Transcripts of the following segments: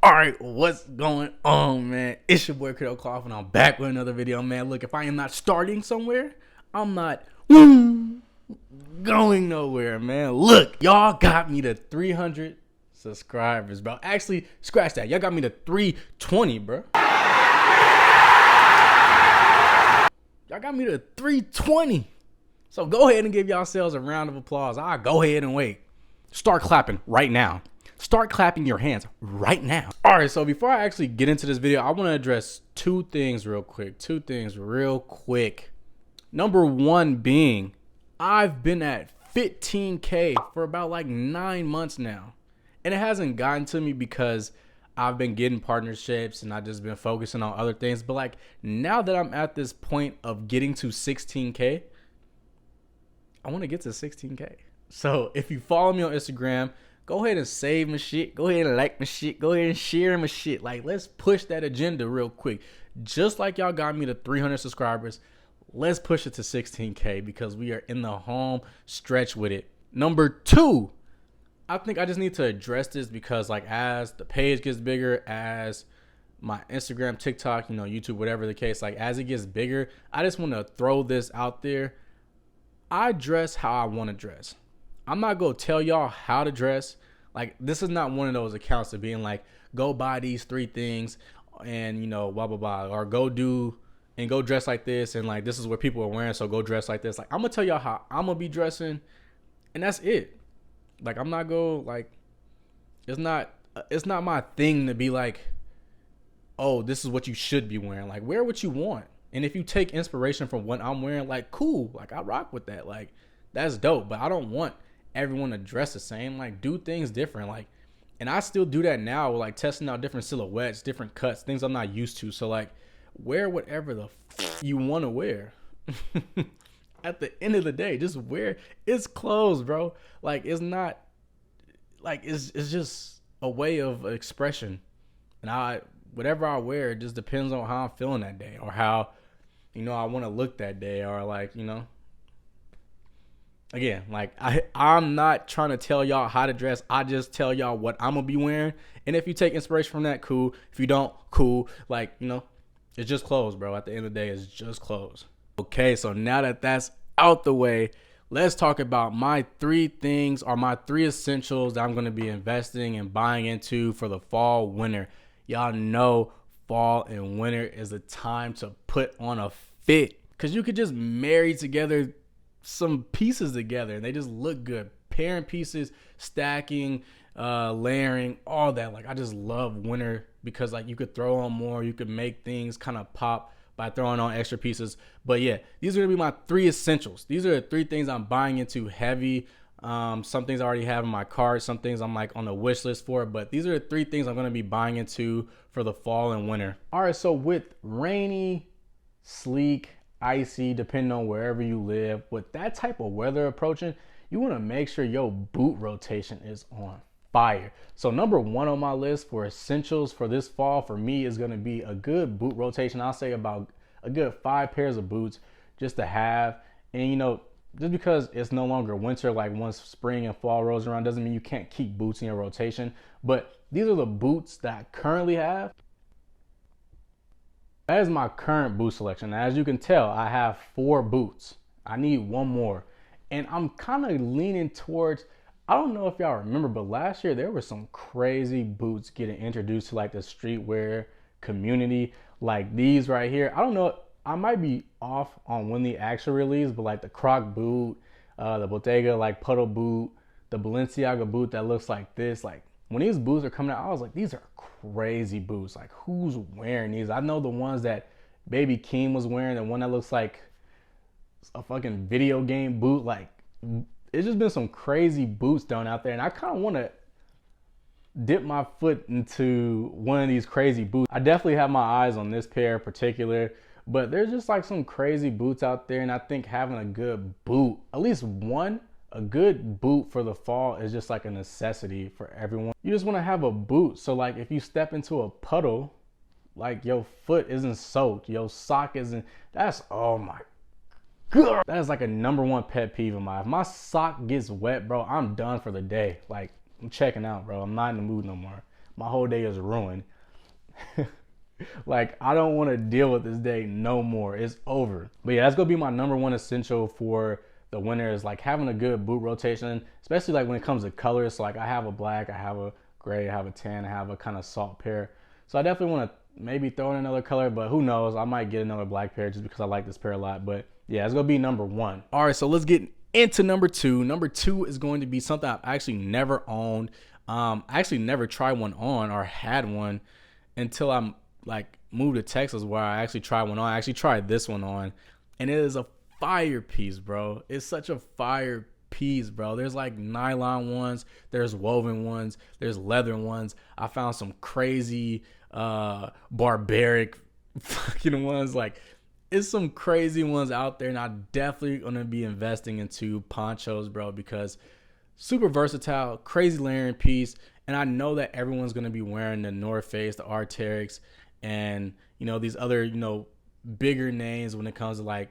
All right, what's going on, man? It's your boy Credo Cloth, and I'm back with another video, man. Look, if I am not starting somewhere, I'm not going nowhere, man. Look, y'all got me to 300 subscribers, bro. Actually, scratch that. Y'all got me to 320, bro. Y'all got me to 320. So go ahead and give yourselves a round of applause. I'll go ahead and wait. Start clapping right now. Start clapping your hands right now. All right, so before I actually get into this video, I want to address two things real quick. Number one being, I've been at 15K for about like 9 months now. And it hasn't gotten to me because I've been getting partnerships and I've just been focusing on other things. But like now that I'm at this point of getting to 16K, I want to get to 16K. So if you follow me on Instagram, go ahead and save my shit. Go ahead and like my shit. Go ahead and share my shit. Like, let's push that agenda real quick. Just like y'all got me to 300 subscribers, let's push it to 16K because we are in the home stretch with it. Number two, I think I just need to address this because like as the page gets bigger, as my Instagram, TikTok, YouTube, whatever the case, like as it gets bigger, I just want to throw this out there. I dress how I want to dress. I'm not going to tell y'all how to dress. Like, this is not one of those accounts of being like, go buy these 3 things and, blah, blah, blah. Or go dress like this. And like, this is what people are wearing. So go dress like this. Like, I'm going to tell y'all how I'm going to be dressing. And that's it. Like, I'm not going like, it's not my thing to be like, oh, this is what you should be wearing. Like, wear what you want. And if you take inspiration from what I'm wearing, like, cool. Like, I rock with that. Like, that's dope. But I don't want everyone to dress the same. Like, do things different. Like, and I still do that now, like testing out different silhouettes, different cuts, things I'm not used to. So like, wear whatever the you want to wear. At the end of the day, just wear it's clothes, bro. Like, it's not like it's just a way of expression. And whatever I wear, it just depends on how I'm feeling that day or how I want to look that day, or like again, like I'm not trying to tell y'all how to dress. I just tell y'all what I'm gonna be wearing. And if you take inspiration from that, cool. If you don't, cool. Like, it's just clothes, bro. At the end of the day, it's just clothes. Okay, so now that that's out the way, let's talk about my 3 things or my 3 essentials that I'm gonna be investing and buying into for the fall, winter. Y'all know fall and winter is the time to put on a fit, because you could just marry together some pieces together and they just look good. Pairing pieces, stacking, layering, all that. Like, I just love winter because like you could throw on more, you could make things kind of pop by throwing on extra pieces. But yeah, these are gonna be my 3 essentials. These are the 3 things I'm buying into heavy. Some things I already have in my cart, some things I'm like on the wish list for, but these are the 3 things I'm gonna be buying into for the fall and winter. All right, so with rainy, sleek, icy, depending on wherever you live, with that type of weather approaching, you want to make sure your boot rotation is on fire. So number 1 on my list for essentials for this fall for me is going to be a good boot rotation. I'll say about a good 5 pairs of boots just to have. And just because it's no longer winter, like once spring and fall rolls around, doesn't mean you can't keep boots in your rotation. But these are the boots that I currently have. That is my current boot selection. As you can tell, I have 4 boots. I need 1 more. And I'm kind of leaning towards, I don't know if y'all remember, but last year there were some crazy boots getting introduced to like the streetwear community. Like these right here. I don't know, I might be off on when the actual release, but like the Croc boot, the Bottega like puddle boot, the Balenciaga boot that looks like this. Like, when these boots are coming out, I was like, these are crazy boots. Like, who's wearing these? I know the ones that Baby Keem was wearing, the one that looks like a fucking video game boot. Like, it's just been some crazy boots thrown out there. And I kind of want to dip my foot into one of these crazy boots. I definitely have my eyes on this pair in particular. But there's just like some crazy boots out there. And I think having a good boot, at least one, a good boot for the fall is just like a necessity for everyone. You just want to have a boot. So like if you step into a puddle, like your foot isn't soaked, your sock isn't, oh my God. That is like a number 1 pet peeve of mine. If my sock gets wet, bro, I'm done for the day. Like, I'm checking out, bro. I'm not in the mood no more. my whole day is ruined. Like, I don't want to deal with this day no more. It's over. But yeah, that's gonna be my number one essential for the winter, is like having a good boot rotation, especially like when it comes to colors. So like, I have a black, I have a gray, I have a tan, I have a kind of salt pair. So I definitely want to maybe throw in another color, but who knows? I might get another black pair just because I like this pair a lot. But yeah, it's gonna be number one. All right, so let's get into number two. Number two is going to be something I've actually never owned. I actually never tried one on or had one until I'm like moved to Texas, where I actually tried one on. I actually tried this one on, and it is a fire piece, bro. It's such a fire piece, bro. There's like nylon ones, there's woven ones, there's leather ones. I found some crazy barbaric fucking ones. Like, it's some crazy ones out there, and I'm definitely gonna be investing into Ponchos, bro, because super versatile, crazy layering piece. And I know that everyone's gonna be wearing the North Face, the Arc'teryx, and these other bigger names when it comes to like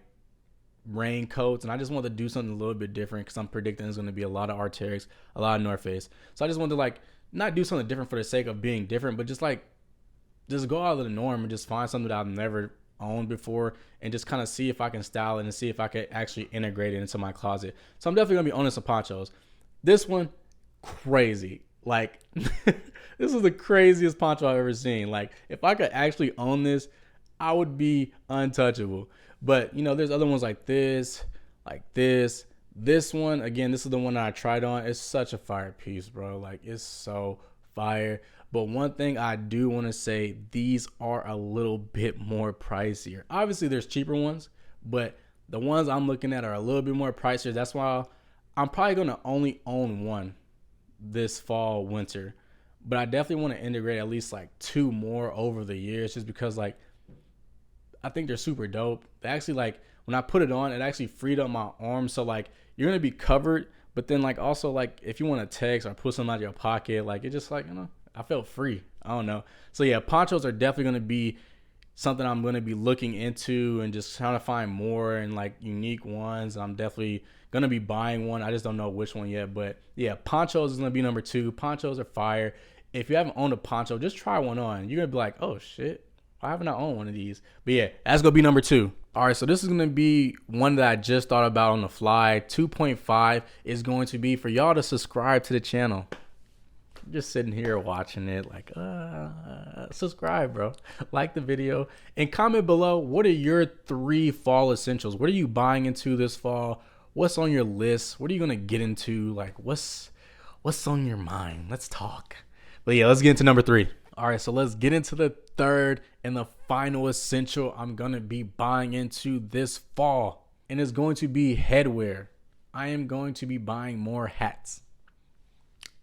raincoats. And I just want to do something a little bit different because I'm predicting there's going to be a lot of Arc'teryx, a lot of North Face. So I just want to like not do something different for the sake of being different, but just go out of the norm and just find something that I've never owned before, and just kind of see if I can style it and see if I can actually integrate it into my closet. So I'm definitely gonna be owning some Ponchos. This one, crazy. Like, this is the craziest poncho I've ever seen. Like, if I could actually own this, I would be untouchable. But there's other ones like this, this one. Again, this is the one that I tried on. It's such a fire piece, bro. Like, it's so fire. But one thing I do want to say, these are a little bit more pricier. Obviously, there's cheaper ones, but the ones I'm looking at are a little bit more pricier. That's why I'm probably going to only own one this fall, winter. But I definitely want to integrate at least like two more over the years, just because like I think they're super dope. They actually, like, when I put it on, it actually freed up my arms. So like, you're going to be covered, but then like also like if you want to text or put something out of your pocket, like, it just like, I felt free. I don't know. So yeah, ponchos are definitely going to be something I'm going to be looking into and just trying to find more and like unique ones. I'm definitely going to be buying one. I just don't know which one yet. But yeah, ponchos is going to be number two. Ponchos are fire. If you haven't owned a poncho, just try one on. You're going to be like, oh shit, why haven't I owned one of these? But yeah, that's going to be number two. All right, so this is going to be one that I just thought about on the fly. 2.5 is going to be for y'all to subscribe to the channel. Just sitting here watching it like, subscribe, bro. Like the video and comment below, what are your 3 fall essentials? What are you buying into this fall? What's on your list? What are you gonna get into? Like, what's on your mind? Let's talk. But yeah, let's get into number 3. All right, so let's get into the third and the final essential I'm gonna be buying into this fall, and it's going to be headwear. I am going to be buying more hats.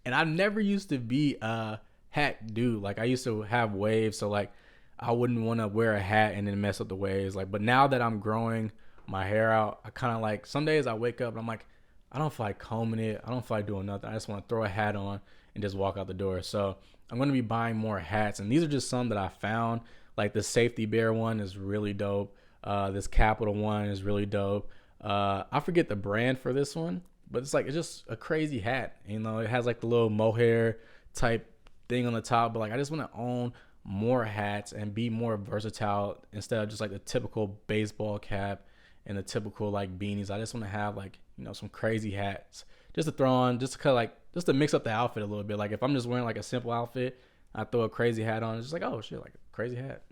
And I never used to be a hat dude. Like, I used to have waves, so like I wouldn't want to wear a hat and then mess up the waves. Like, but now that I'm growing my hair out, I kind of like, some days I wake up and I'm like, I don't feel like combing it. I don't feel like doing nothing. I just want to throw a hat on and just walk out the door. So I'm going to be buying more hats, and these are just some that I found. Like the Safety Bear one is really dope. This Capital one is really dope. I forget the brand for this one, but it's just a crazy hat. It has like the little mohair type thing on the top. But like, I just want to own more hats and be more versatile instead of just like the typical baseball cap and the typical like beanies. I just want to have like, some crazy hats just to throw on, just to mix up the outfit a little bit. Like, if I'm just wearing like a simple outfit, I throw a crazy hat on. It's just like, oh shit, like a crazy hat.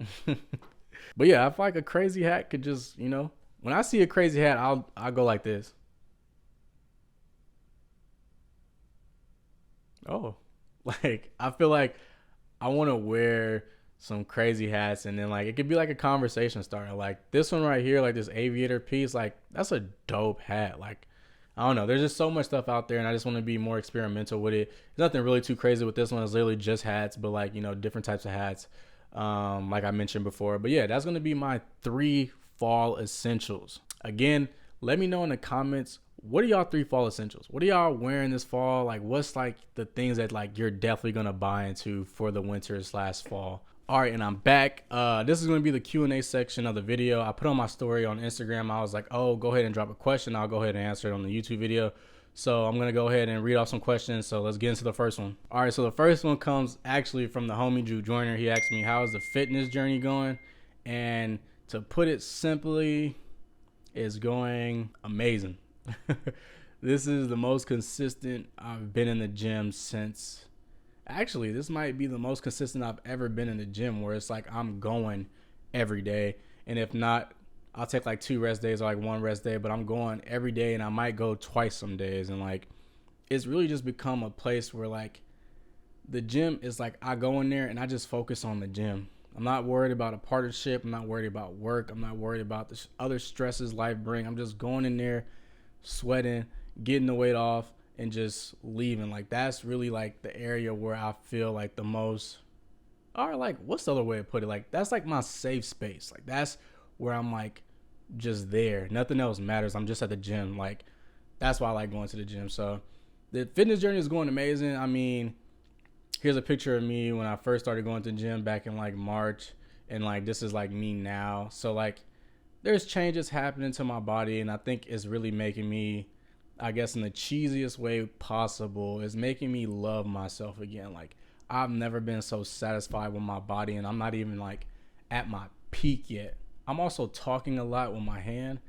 But yeah, I feel like a crazy hat could just, when I see a crazy hat, I'll go like this. Oh, like, I feel like I want to wear some crazy hats, and then like it could be like a conversation starter. Like this one right here, like this aviator piece, like that's a dope hat. Like, I don't know, there's just so much stuff out there, and I just want to be more experimental with it. There's nothing really too crazy with this one. It's literally just hats, but like, different types of hats, like I mentioned before. But yeah, that's going to be my 3 fall essentials. Again, let me know in the comments, what are y'all 3 fall essentials? What are y'all wearing this fall? Like, what's like the things that like you're definitely gonna buy into for the winter/fall? All right, and I'm back. This is gonna be the Q&A section of the video. I put on my story on Instagram. I was like, oh, go ahead and drop a question. I'll go ahead and answer it on the YouTube video. So I'm going to go ahead and read off some questions. So let's get into the first one. All right, so the first one comes actually from the homie Drew Joyner. He asked me, how is the fitness journey going? And to put it simply, it's going amazing. This is the most consistent I've been in the gym since, actually, this might be the most consistent I've ever been in the gym, where it's like I'm going every day. And if not, I'll take like 2 rest days or like 1 rest day, but I'm going every day, and I might go twice some days. And like, it's really just become a place where like the gym is like, I go in there and I just focus on the gym. I'm not worried about a partnership. I'm not worried about work. I'm not worried about the other stresses life bring. I'm just going in there, sweating, getting the weight off, and just leaving. Like, that's really like the area where I feel like the most, or like, what's the other way to put it? Like, that's like my safe space. Like, that's where I'm like just there. Nothing else matters. I'm just at the gym. Like, that's why I like going to the gym. So the fitness journey is going amazing. I mean, here's a picture of me when I first started going to the gym back in like March, and like this is like me now. So like there's changes happening to my body, and I think it's really making me, I guess in the cheesiest way possible, is making me love myself again. Like, I've never been so satisfied with my body, and I'm not even like at my peak yet. I'm also talking a lot with my hand,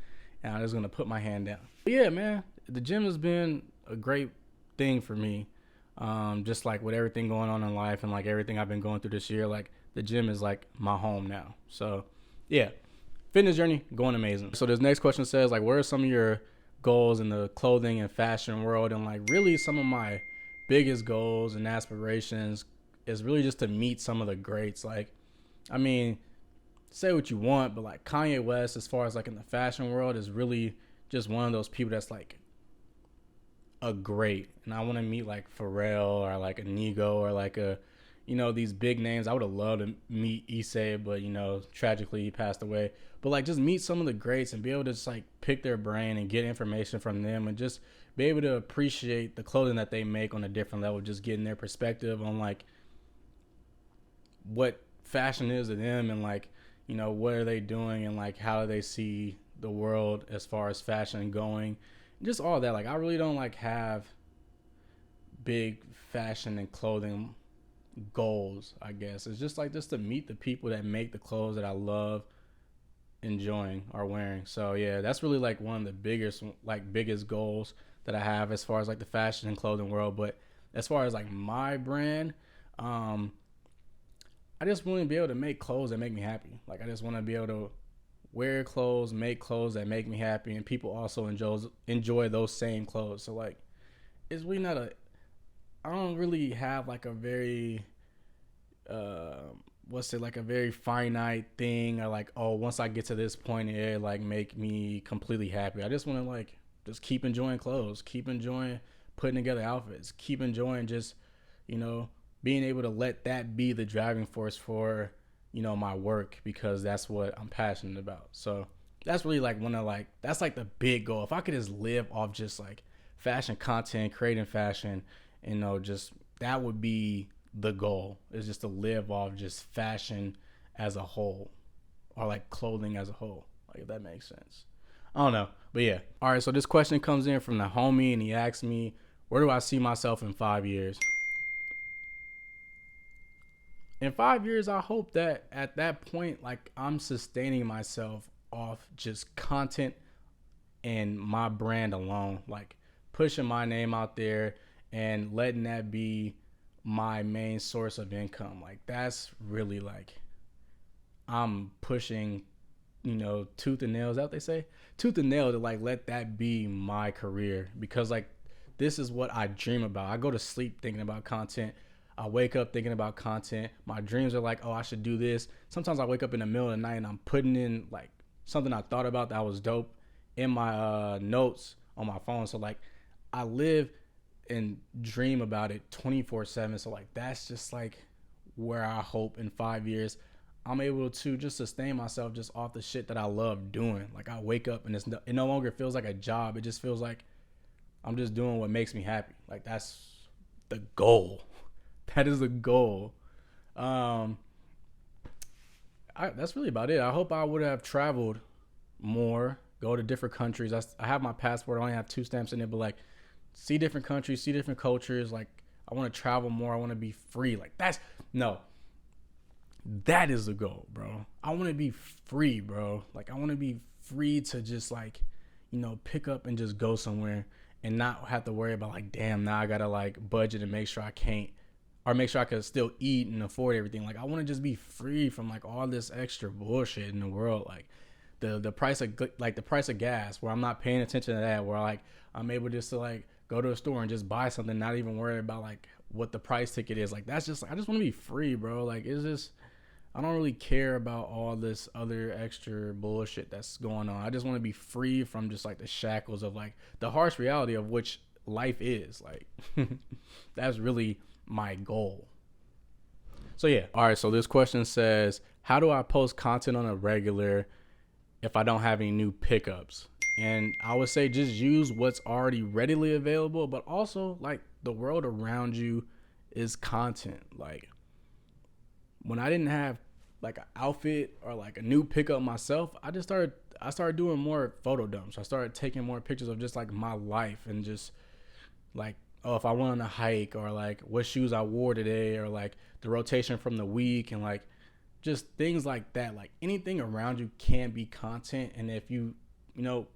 and I'm just gonna put my hand down. But yeah, man, the gym has been a great thing for me. Just like with everything going on in life and like everything I've been going through this year, like the gym is like my home now. So yeah, fitness journey going amazing. So this next question says, like, what are some of your goals in the clothing and fashion world? And like really some of my biggest goals and aspirations is really just to meet some of the greats. Like, I mean, say what you want, but like Kanye West, as far as like in the fashion world, is really just one of those people that's like a great. And I want to meet like Pharrell or like a Nigo or like a, you know, these big names. I would have loved to meet Issei, but you know, tragically he passed away. But like just meet some of the greats and be able to just like pick their brain and get information from them, and just be able to appreciate the clothing that they make on a different level, just getting their perspective on like what fashion is to them, and like, you know, what are they doing, and like how do they see the world as far as fashion going, just all that. Like, I really don't like have big fashion and clothing goals, I guess. It's just like just to meet the people that make the clothes that I love enjoying or wearing. So yeah, that's really like one of the biggest goals that I have as far as like the fashion and clothing world. But as far as like my brand, I just want to be able to make clothes that make me happy. Like, I just want to be able to wear clothes, make clothes that make me happy, and people also enjoy those same clothes. So like, it's really not a, I don't really have like a very like a very finite thing, or like, oh, once I get to this point, it like make me completely happy. I just want to like just keep enjoying clothes, keep enjoying putting together outfits, keep enjoying just, you know, being able to let that be the driving force for, you know, my work, because that's what I'm passionate about. So that's really like one of like, that's like the big goal. If I could just live off just like fashion content, creating fashion, you know, just that would be the goal, is just to live off just fashion as a whole, or like clothing as a whole, like, if that makes sense. I don't know, but yeah. All right, so this question comes in from the homie, and he asks me, where do I see myself in 5 years? In 5 years, I hope that at that point, like, I'm sustaining myself off just content and my brand alone, like pushing my name out there and letting that be my main source of income. Like, that's really like, I'm pushing, you know, tooth and nail. Is that what they say? Tooth and nail, to like let that be my career, because like this is what I dream about. I go to sleep thinking about content. I wake up thinking about content. My dreams are like, oh, I should do this. Sometimes I wake up in the middle of the night and I'm putting in like something I thought about that was dope in my notes on my phone. So like, I live and dream about it 24/7. So like, that's just like where I hope in 5 years I'm able to just sustain myself just off the shit that I love doing. Like, I wake up and it no longer feels like a job. It just feels like I'm just doing what makes me happy. Like, that's the goal. That is the goal. That's really about it. I hope I would have traveled more, go to different countries. I have my passport. I only have 2 stamps in it, but like see different countries, see different cultures. Like, I want to travel more. I want to be free. Like, that is the goal, bro. I want to be free, bro. Like, I want to be free to just, like, you know, pick up and just go somewhere and not have to worry about, like, damn, now I got to, like, budget and make sure I can't, or make sure I can still eat and afford everything. Like, I want to just be free from, like, all this extra bullshit in the world. Like, the price of gas, where I'm not paying attention to that, where, like, I'm able just to, like, go to a store and just buy something, not even worry about, like, what the price ticket is. Like, that's just, I just want to be free, bro. Like, it's just, I don't really care about all this other extra bullshit that's going on. I just want to be free from just, like, the shackles of, like, the harsh reality of which life is. Like, that's really my goal. So yeah. All right. So this question says, how do I post content on a regular if I don't have any new pickups? And I would say just use what's already readily available, but also, like, the world around you is content. Like, when I didn't have, like, an outfit or, like, a new pickup myself, I started doing more photo dumps. I started taking more pictures of just, like, my life, and just, like, oh, if I went on a hike, or, like, what shoes I wore today, or, like, the rotation from the week, and, like, just things like that. Like, anything around you can be content. And if you know,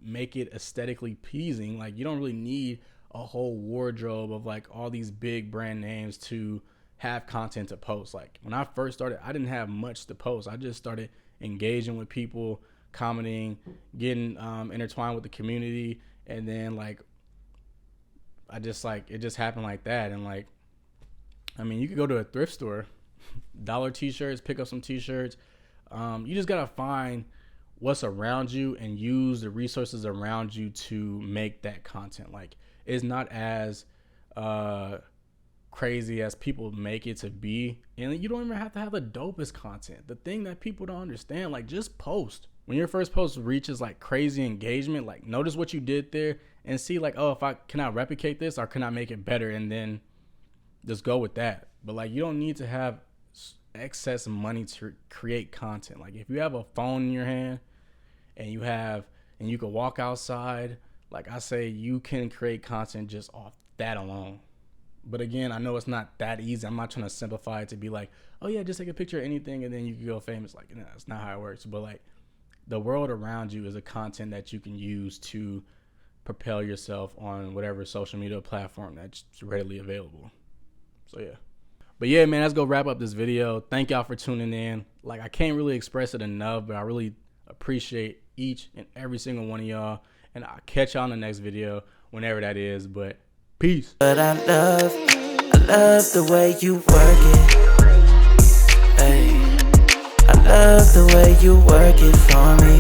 make it aesthetically pleasing, like, you don't really need a whole wardrobe of, like, all these big brand names to have content to post. Like, when I first started, I didn't have much to post. I just started engaging with people, commenting, getting intertwined with the community, and then, like, I just, like, it just happened like that. And, like, I mean, you could go to a thrift store, dollar t-shirts, pick up some t-shirts. You just gotta find what's around you and use the resources around you to make that content. Like, it's not as crazy as people make it to be, and you don't even have to have the dopest content. The thing that people don't understand, like, just post. When your first post reaches, like, crazy engagement, like, notice what you did there and see, like, oh, can I replicate this, or can I make it better, and then just go with that. But, like, you don't need to have excess money to create content. Like, if you have a phone in your hand and you can walk outside, like I say, you can create content just off that alone. But again, I know it's not that easy. I'm not trying to simplify it to be like, oh yeah, just take a picture of anything and then you can go famous. Like, no, that's not how it works. But, like, the world around you is a content that you can use to propel yourself on whatever social media platform that's readily available. So yeah. But yeah, man, let's go wrap up this video. Thank y'all for tuning in. Like, I can't really express it enough, but I really appreciate each and every single one of y'all. And I'll catch y'all in the next video, whenever that is. But peace. But I love the way you work it. Ay, I love the way you work it for me.